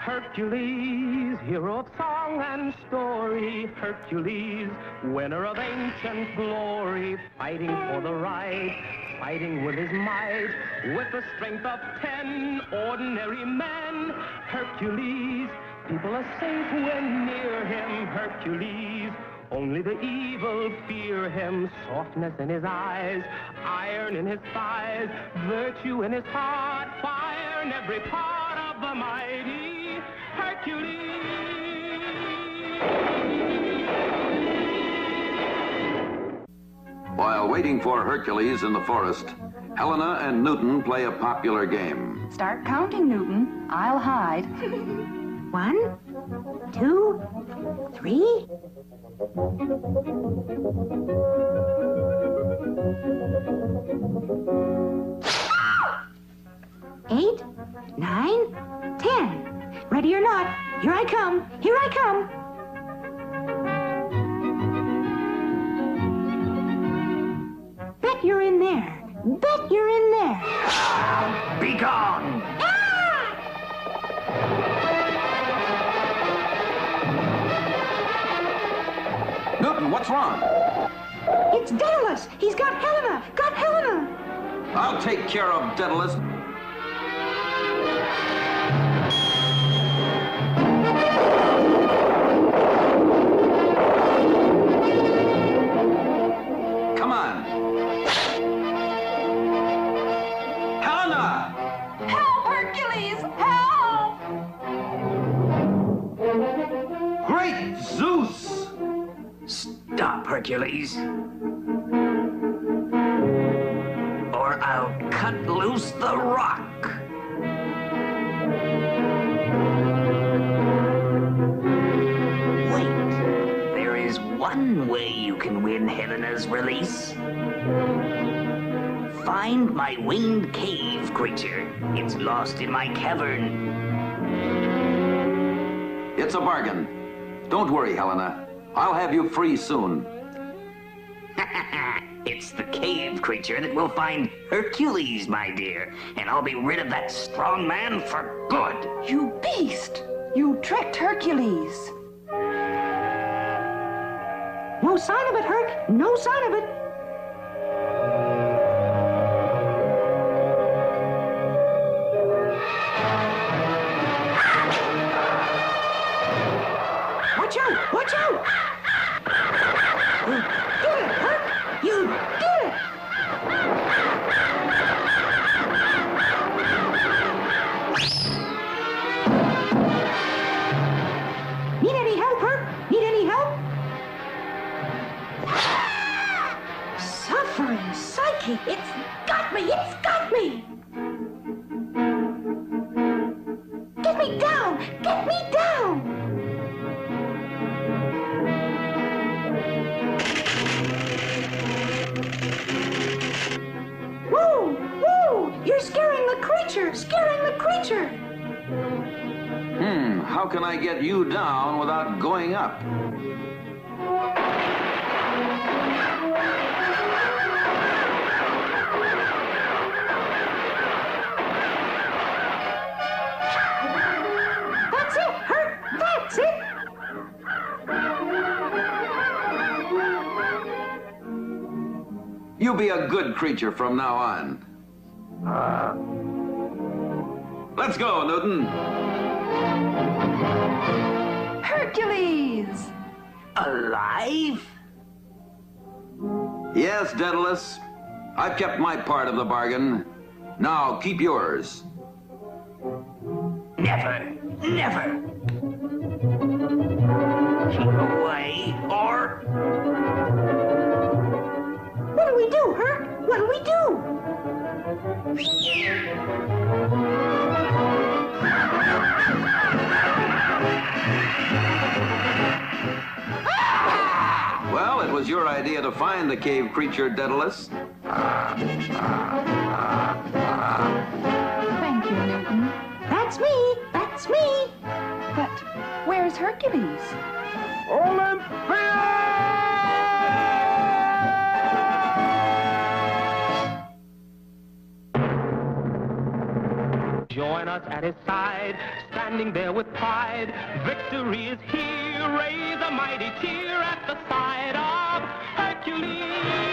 Hercules, hero of song and story, Hercules, winner of ancient glory, fighting for the right, fighting with his might, with the strength of 10 ordinary men. Hercules, people are safe when near him, Hercules. Only the evil fear him, softness in his eyes, iron in his thighs, virtue in his heart, fire in every part of the mighty Hercules. While waiting for Hercules in the forest, Helena and Newton play a popular game. Start counting, Newton. I'll hide. 1, 2, 3. 8, 9, 10. Ready or not, here I come. Here I come. Bet you're in there. Bet you're in there. Be gone! Newton, what's wrong? It's Daedalus. He's got Helena. Got Helena. I'll take care of Daedalus. Come on. Helena! Help, Hercules! Help! Great Zeus! Stop, Hercules. Or I'll cut loose the rock. Wait, there is one way you can win Helena's release. Find my winged cave creature. It's lost in my cavern. It's a bargain. Don't worry, Helena. I'll have you free soon. It's the cave creature that will find Hercules, my dear, and I'll be rid of that strong man for good. You beast! You tricked Hercules. No sign of it, Herc. No sign of it. Watch out! Watch out! You did it, Herc! You did it! Need any help, Herc? Need any help? Suffering Psyche! It's got me! It's got me! Get me down! Get me down! Whoa! Whoa! You're scaring the creature! Scaring the creature! How can I get you down without going up? That's it, Herc! That's it! You be a good creature from now on. Let's go, Newton. Hercules! Alive? Yes, Daedalus. I've kept my part of the bargain. Now keep yours. Never, never. Keep away, or... What do we do, Herc? What do we do? Well, it was your idea to find the cave creature, Daedalus. Thank you, Newton. That's me! That's me! But where's Hercules? join us at his side, standing there with pride. Victory is here, raise a mighty cheer at the side of Hercules.